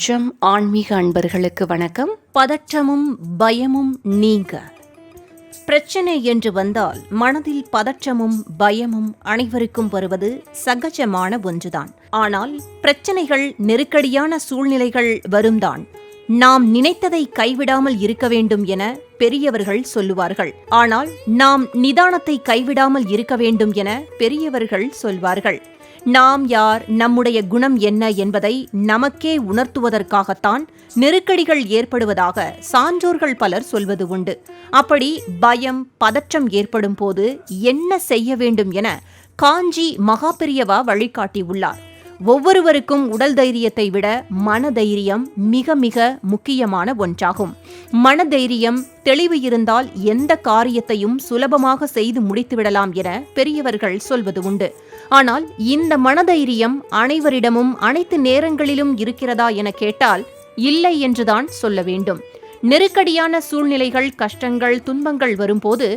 ஜம் ஆன்மீக அன்பர்களுக்கு வணக்கம். பதற்றமும் பயமும் நீங்க. பிரச்சனை என்று வந்தால் மனதில் பதற்றமும் பயமும் அனைவருக்கும் வருவது சகஜமான ஒன்றுதான். ஆனால் பிரச்சனைகள், நெருக்கடியான சூழ்நிலைகள் வரும்தான் நாம் நினைத்ததை கைவிடாமல் இருக்க வேண்டும் என பெரியவர்கள் சொல்லுவார்கள். ஆனால் நாம் நிதானத்தை கைவிடாமல் இருக்க வேண்டும் என பெரியவர்கள் சொல்வார்கள். நாம் யார், நம்முடைய குணம் என்ன என்பதை நமக்கே உணர்த்துவதற்காகத்தான் நெருக்கடிகள் ஏற்படுவதாக சான்றோர்கள் பலர் சொல்வது உண்டு. அப்படி பயம், பதற்றம் ஏற்படும் போது என்ன செய்ய வேண்டும் என காஞ்சி மகாபெரியவா வழிகாட்டியுள்ளார். ஒவ்வொருவருக்கும் உடல் தைரியத்தை விட மனதைரியம் மிக மிக முக்கியமான ஒன்றாகும். மனதைரியம், தெளிவு இருந்தால் எந்த காரியத்தையும் சுலபமாக செய்து முடித்துவிடலாம் என பெரியவர்கள் சொல்வது உண்டு. ஆனால் இந்த மனதைரியம் அனைவரிடமும் அனைத்து நேரங்களிலும் இருக்கிறதா என கேட்டால் இல்லை என்றுதான் சொல்ல வேண்டும். நெருக்கடியான சூழ்நிலைகள், கஷ்டங்கள், துன்பங்கள் வரும்போது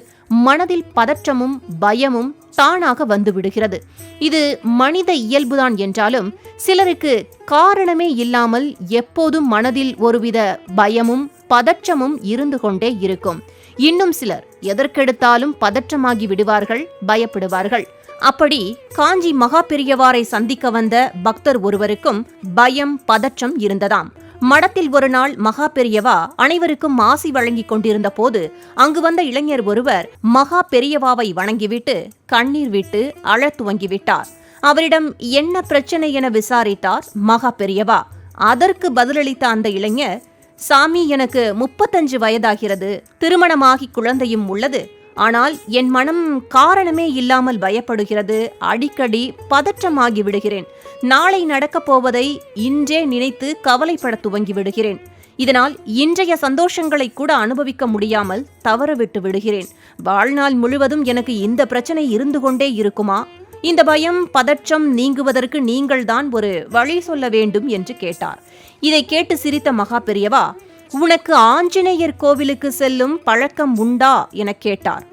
மனதில் பதற்றமும் பயமும் தானாக வந்துவிடுகிறது. இது மனித இயல்புதான் என்றாலும் சிலருக்கு காரணமே இல்லாமல் எப்போதும் மனதில் ஒருவித பயமும் பதற்றமும் இருந்து கொண்டே இருக்கும். இன்னும் சிலர் எதற்கெடுத்தாலும் பதற்றமாகி விடுவார்கள், பயப்படுவார்கள். அப்படி காஞ்சி மகாபெரியவாரை சந்திக்க வந்த பக்தர் ஒருவருக்கும் பயம், பதற்றம் இருந்ததாம். மடத்தில் ஒரு நாள் மகாபெரியவா அனைவருக்கும் ஆசி வழங்கிக் கொண்டிருந்த போது அங்கு வந்த இளைஞர் ஒருவர் மகாபெரியவாவை வணங்கிவிட்டு கண்ணீர் விட்டு அழத் துவங்கிவிட்டார். அவரிடம் என்ன பிரச்சனை என விசாரித்தார் மகாபெரியவா. அதற்கு பதிலளித்த அந்த இளைஞர், சாமி, எனக்கு 35 வயதாகிறது, திருமணமாகி குழந்தையும் உள்ளது. ஆனால் என் மனம் காரணமே இல்லாமல் பயப்படுகிறது, அடிக்கடி பதற்றமாகி விடுகிறேன். நாளை நடக்கப் போவதை இன்றே நினைத்து கவலைப்பட துவங்கி விடுகிறேன். இதனால் இன்றைய சந்தோஷங்களை கூட அனுபவிக்க முடியாமல் தவறவிட்டு விடுகிறேன். வாழ்நாள் முழுவதும் எனக்கு இந்த பிரச்சனை இருந்து கொண்டே இருக்குமா? இந்த பயம், பதற்றம் நீங்குவதற்கு நீங்கள்தான் ஒரு வழி சொல்ல வேண்டும் என்று கேட்டார். இதை கேட்டு சிரித்த மகாபெரியவா, உனக்கு ஆஞ்சநேயர் கோவிலுக்கு செல்லும் பழக்கம் உண்டா என கேட்டார்.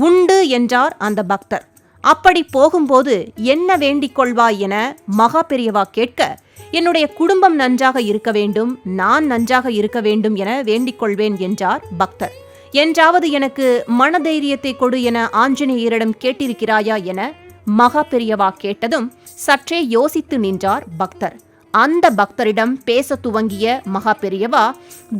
உண்டு என்றார் அந்த பக்தர். அப்படி போகும்போது என்ன வேண்டிக் கொள்வாய் என மகாபெரியவா கேட்க, என்னுடைய குடும்பம் நன்றாக இருக்க வேண்டும், நான் நன்றாக இருக்க வேண்டும் என வேண்டிக் கொள்வேன் என்றார் பக்தர். என்றாவது எனக்கு மனதைரியத்தை கொடு என ஆஞ்சநேயரிடம் கேட்டிருக்கிறாயா என மகாபெரியவா கேட்டதும் சற்றே யோசித்து நின்றார் பக்தர். அந்த பக்தரிடம் பேச துவங்கிய மகாபெரியவா,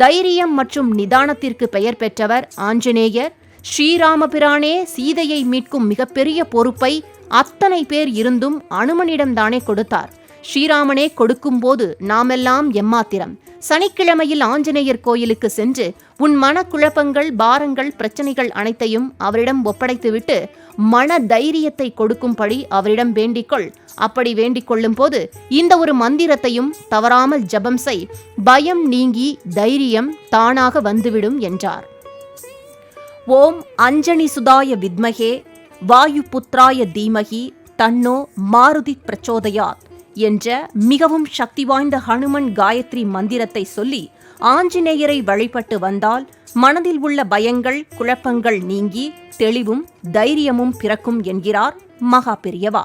தைரியம் மற்றும் நிதானத்திற்கு பெயர் பெற்றவர் ஆஞ்சநேயர். ஸ்ரீராமபிரானே சீதையை மீட்கும் மிகப்பெரிய பொறுப்பை அத்தனை பேர் இருந்தும் அனுமனிடம்தானே கொடுத்தார். ஸ்ரீராமனே கொடுக்கும்போது நாமெல்லாம் எம்மாத்திரம்? சனிக்கிழமையில் ஆஞ்சநேயர் கோயிலுக்கு சென்று உன் மனக்குழப்பங்கள், பாரங்கள், பிரச்சனைகள் அனைத்தையும் அவரிடம் ஒப்படைத்துவிட்டு மன தைரியத்தை கொடுக்கும்படி அவரிடம் வேண்டிக்கொள். அப்படி வேண்டிக் கொள்ளும் போது இந்த ஒரு மந்திரத்தையும் தவறாமல் ஜபம் செய். பயம் நீங்கி தைரியம் தானாக வந்துவிடும் என்றார். ஓம் அஞ்சனி சுதாய வித்மகே வாயு புத்ராய தீமகி தன்னோ மாருதி பிரச்சோதயாத் என்ற மிகவும் சக்தி வாய்ந்த ஹனுமன் காயத்ரி மந்திரத்தை சொல்லி ஆஞ்சநேயரை வழிபட்டு வந்தால் மனதில் உள்ள பயங்கள், குழப்பங்கள் நீங்கி தெளிவும் தைரியமும் பிறக்கும் என்கிறார் மகாபெரியவா.